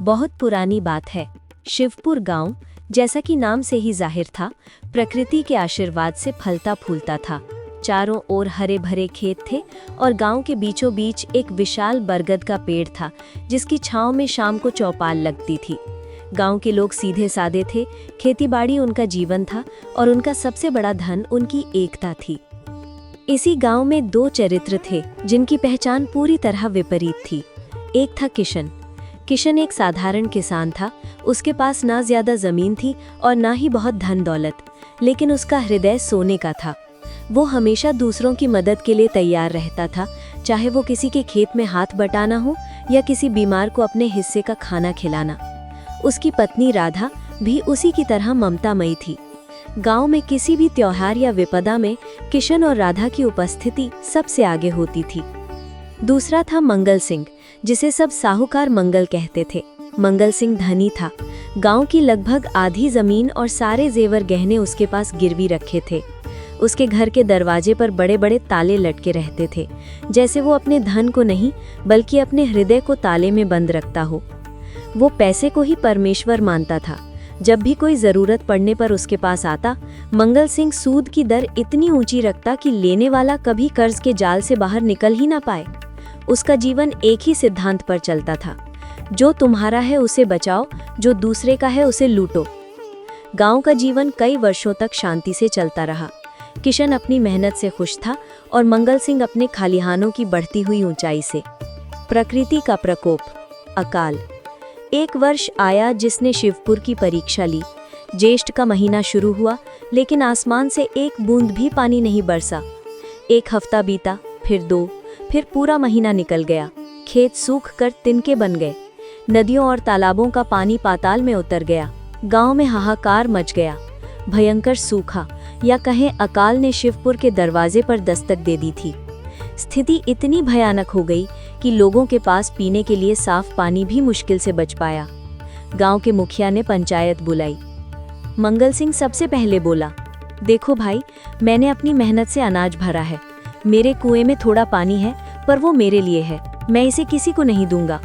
बहुत पुरानी बात है। शिवपुर गांव, जैसा कि नाम से ही जाहिर था, प्रकृति के आशीर्वाद से फलता फूलता था। चारों ओर हरे भरे खेत थे और गांव के बीचों बीच एक विशाल बरगद का पेड़ था, जिसकी छांव में शाम को चौपाल लगती थी। गांव के लोग सीधे सादे थे, खेतीबाड़ी उनका जीवन था और उनका सबसे बड़ा धन उनकी एकता थी। इसी गांव में दो चरित्र थे जिनकी पहचान पूरी तरह विपरीत थी। एक था किशन। किशन एक साधारण किसान था। उसके पास ना ज्यादा जमीन थी और ना ही बहुत धन दौलत, लेकिन उसका हृदय सोने का था। वो हमेशा दूसरों की मदद के लिए तैयार रहता था, चाहे वो किसी के खेत में हाथ बटाना हो या किसी बीमार को अपने हिस्से का खाना खिलाना। उसकी पत्नी राधा भी उसी की तरह ममतामयी थी। गांव में किसी भी त्योहार या विपदा में किशन और राधा की उपस्थिति सबसे आगे होती थी। दूसरा था मंगल सिंह, जिसे सब साहूकार मंगल कहते थे। मंगल सिंह धनी था। गांव की लगभग आधी जमीन और सारे जेवर गहने उसके पास गिरवी रखे थे। उसके घर के दरवाजे पर बड़े बड़े ताले लटके रहते थे, जैसे वो अपने धन को नहीं बल्कि अपने हृदय को ताले में बंद रखता हो। वो पैसे को ही परमेश्वर मानता था। जब भी कोई जरूरत पड़ने पर उसके पास आता, मंगल सिंह सूद की दर इतनी ऊंची रखता कि लेने वाला कभी कर्ज के जाल से बाहर निकल ही ना पाए। उसका जीवन एक ही सिद्धांत पर चलता था, जो तुम्हारा है उसे बचाओ, जो दूसरे का है उसे लूटो। गांव का जीवन कई वर्षों तक शांति से चलता रहा। किशन अपनी मेहनत से खुश था और मंगल सिंह अपने खलिहानों की बढ़ती हुई ऊंचाई से। प्रकृति का प्रकोप, अकाल। एक वर्ष आया जिसने शिवपुर की परीक्षा ली। ज्येष्ठ का महीना शुरू हुआ, लेकिन आसमान से एक बूंद भी पानी नहीं बरसा। एक हफ्ता बीता, फिर दो, फिर पूरा महीना निकल गया। खेत सूख कर तिनके बन गए। नदियों और तालाबों का पानी पाताल में उतर गया। गांव में हाहाकार मच गया। भयंकर सूखा, या कहें अकाल, ने शिवपुर के दरवाजे पर दस्तक दे दी थी। स्थिति इतनी भयानक हो गई कि लोगों के पास पीने के लिए साफ पानी भी मुश्किल से बच पाया। गांव के मुखिया ने पंचायत बुलाई। मंगल सिंह सबसे पहले बोला, देखो भाई, मैंने अपनी मेहनत से अनाज भरा है। मेरे कुएं में थोड़ा पानी है, पर वो मेरे लिए है। मैं इसे किसी को नहीं दूंगा।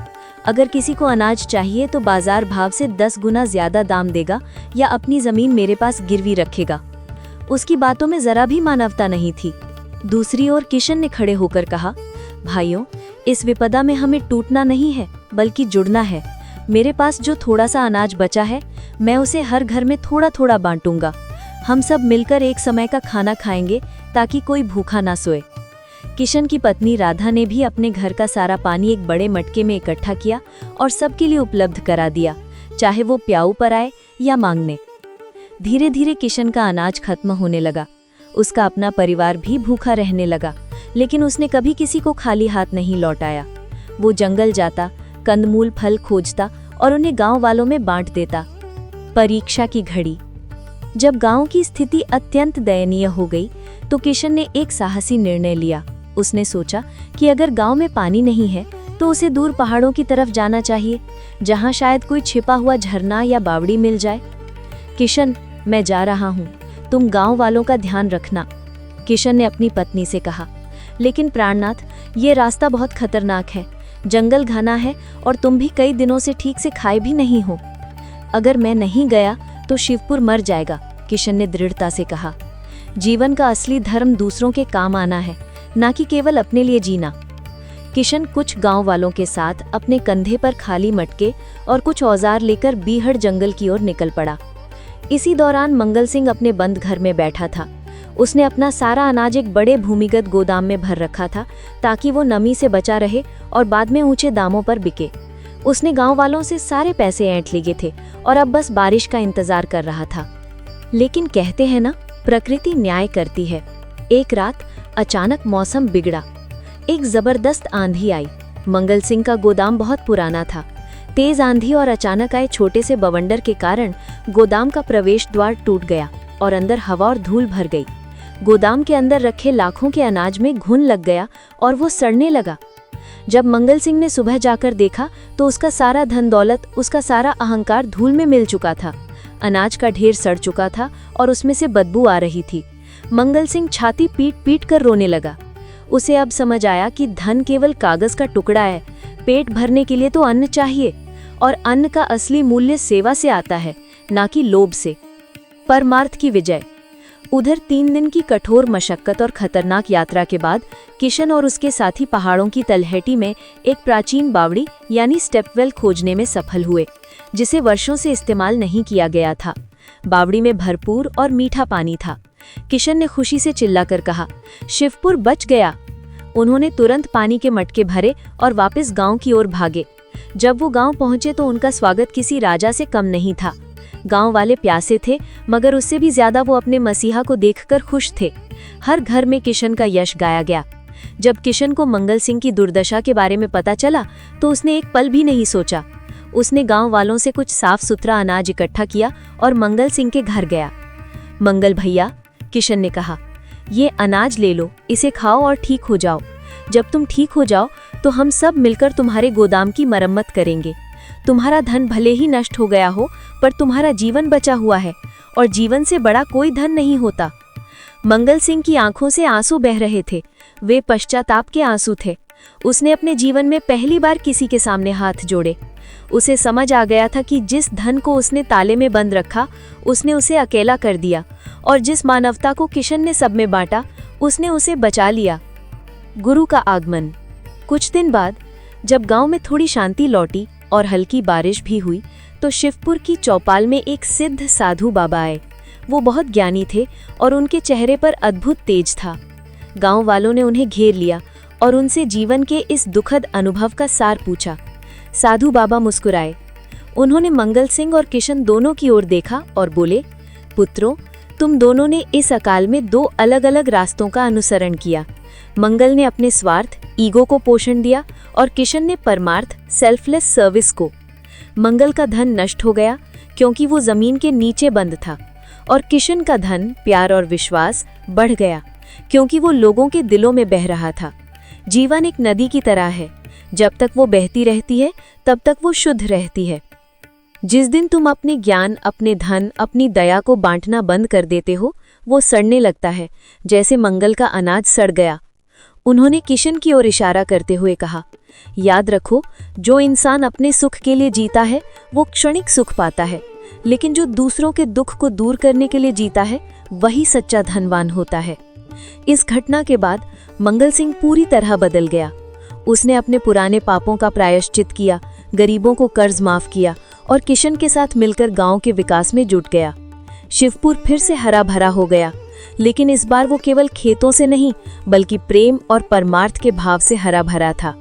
अगर किसी को अनाज चाहिए तो बाजार भाव से 10 गुना ज्यादा दाम देगा या अपनी जमीन मेरे पास गिरवी रखेगा। उसकी बातों में जरा भी मानवता नहीं थी। दूसरी ओर किशन ने खड़े होकर कहा, भाइयों, इस विपदा में हमें टूटना नहीं है बल्कि जुड़ना है। मेरे पास जो थोड़ा सा अनाज बचा है, मैं उसे हर घर में थोड़ा थोड़ा बांटूंगा। हम सब मिलकर एक समय का खाना खाएंगे ताकि कोई भूखा ना सोए। किशन की पत्नी राधा ने भी अपने घर का सारा पानी एक बड़े मटके में इकट्ठा किया और सबके लिए उपलब्ध करा दिया, चाहे वो प्याऊ पर आए या मांगने। धीरे धीरे किशन का अनाज खत्म होने लगा। उसका अपना परिवार भी भूखा रहने लगा, लेकिन उसने कभी किसी को खाली हाथ नहीं लौटाया। वो जंगल जाता, कंदमूल फल खोजता और उन्हें गांव वालों में बांट देता। परीक्षा की घड़ी। जब गांव की स्थिति अत्यंत दयनीय हो गई तो किशन ने एक साहसी निर्णय लिया। उसने सोचा कि अगर गांव में पानी नहीं है तो उसे दूर पहाड़ों की तरफ जाना चाहिए, जहां शायद कोई छिपा हुआ झरना या बावड़ी मिल जाए। किशन, मैं जा रहा हूं, तुम गांव वालों का ध्यान रखना, किशन ने अपनी पत्नी से कहा। लेकिन प्राणनाथ, ये रास्ता बहुत खतरनाक है। जंगल घना है और तुम भी कई दिनों से ठीक से खाए भी नहीं हो। अगर मैं नहीं गया तो शिवपुर मर जाएगा, किशन ने दृढ़ता से कहा। जीवन का असली धर्म दूसरों के काम आना है, ना कि केवल अपने लिए जीना। किशन कुछ गांव वालों के साथ अपने कंधे पर खाली मटके और कुछ औजार लेकर बीहड़ जंगल की ओर निकल पड़ा। इसी दौरान मंगल सिंह अपने बंद घर में बैठा था। उसने अपना सारा अनाज एक बड़े भूमिगत गोदाम में भर रखा था, ताकि वो नमी से बचा रहे और बाद में ऊंचे दामों पर बिके। उसने गांव वालों से सारे पैसे ऐंठ लिए थे और अब बस बारिश का इंतजार कर रहा था। लेकिन कहते हैं ना, प्रकृति न्याय करती है। एक रात अचानक मौसम बिगड़ा। एक जबरदस्त आंधी आई। मंगल सिंह का गोदाम बहुत पुराना था। तेज आंधी और अचानक आए छोटे से बवंडर के कारण गोदाम का प्रवेश द्वार टूट गया और अंदर हवा और धूल भर गई। गोदाम के अंदर रखे लाखों के अनाज में घुन लग गया और वो सड़ने लगा। जब मंगल सिंह ने सुबह जाकर देखा तो उसका सारा धन दौलत, उसका सारा अहंकार धूल में मिल चुका था। अनाज का ढेर सड़ चुका था और उसमें से बदबू आ रही थी। मंगल सिंह छाती पीट पीट कर रोने लगा। उसे अब समझ आया कि धन केवल कागज का टुकड़ा है, पेट भरने के लिए तो अन्न चाहिए, और अन्न का असली मूल्य सेवा से आता है, ना कि लोभ से। परमार्थ की विजय। उधर 3 दिन की कठोर मशक्कत और खतरनाक यात्रा के बाद किशन और उसके साथी पहाड़ों की तलहटी में एक प्राचीन बावड़ी यानी स्टेपवेल खोजने में सफल हुए, जिसे वर्षों से इस्तेमाल नहीं किया गया था। बावड़ी में भरपूर और मीठा पानी था। किशन ने खुशी से चिल्लाकर कहा, शिवपुर बच गया। उन्होंने तुरंत पानी के मटके भरे और वापस गांव की ओर भागे। जब वो गांव पहुंचे तो उनका स्वागत किसी राजा से कम नहीं था। गांव वाले प्यासे थे, मगर उससे भी ज्यादा वो अपने मसीहा को देखकर खुश थे। हर घर में किशन का यश गाया गया। जब किशन को मंगल सिंह की दुर्दशा के बारे में पता चला तो उसने एक पल भी नहीं सोचा। उसने गांव वालों से कुछ साफ सुथरा अनाज इकट्ठा किया और मंगल सिंह के घर गया। मंगल भैया, किशन ने कहा, ये अनाज ले लो, इसे खाओ और ठीक हो जाओ। जब तुम ठीक हो जाओ तो हम सब मिलकर तुम्हारे गोदाम की मरम्मत करेंगे। तुम्हारा धन भले ही नष्ट हो गया हो, पर तुम्हारा जीवन बचा हुआ है, और जीवन से बड़ा कोई धन नहीं होता। मंगल सिंह की आंखों से आंसू बह रहे थे। वे पश्चाताप के आंसू थे। उसने अपने जीवन में पहली बार किसी के सामने हाथ जोड़े। उसे समझ आ गया था कि जिस धन को उसने ताले में बंद रखा, उसने उसे अकेला कर दिया, और जिस मानवता को किशन ने सब में बांटा, उसने उसे बचा लिया। गुरु का आगमन। कुछ दिन बाद जब गांव में थोड़ी शांति लौटी और हल्की बारिश भी हुई, तो शिवपुर की चौपाल में एक सिद्ध साधु बाबा आए। वो बहुत ज्ञानी थे और उनके चेहरे पर अद्भुत तेज था। गांव वालों ने उन्हें घेर लिया और उनसे जीवन के इस दुखद अनुभव का सार पूछा। साधु बाबा मुस्कुराए। उन्होंने मंगल सिंह और किशन दोनों की ओर देखा और बोले, पुत्रों, तुम दोनों ने इस अकाल में 2 अलग अलग रास्तों का अनुसरण किया। मंगल ने अपने स्वार्थ, ईगो को पोषण दिया, और किशन ने परमार्थ, सेल्फलेस सर्विस को। मंगल का धन नष्ट हो गया क्योंकि वो जमीन के नीचे बंद था, और किशन का धन, प्यार और विश्वास बढ़ गया क्योंकि वो लोगों के दिलों में बह रहा था। जीवन एक नदी की तरह है, जब तक वो बहती रहती है तब तक वो शुद्ध रहती है। जिस दिन तुम अपने ज्ञान, अपने धन, अपनी दया को बांटना बंद कर देते हो, वो सड़ने लगता है, जैसे मंगल का अनाज सड़ गया। उन्होंने किशन की ओर इशारा करते हुए कहा, याद रखो, जो इंसान अपने सुख के लिए जीता है वो क्षणिक सुख पाता है, लेकिन जो दूसरों के दुख को दूर करने के लिए जीता है वही सच्चा धनवान होता है। इस घटना के बाद मंगल सिंह पूरी तरह बदल गया। उसने अपने पुराने पापों का प्रायश्चित किया, गरीबों को कर्ज माफ किया और किशन के साथ मिलकर गांव के विकास में जुट गया। शिवपुर फिर से हरा भरा हो गया, लेकिन इस बार वो केवल खेतों से नहीं बल्कि प्रेम और परमार्थ के भाव से हरा भरा था।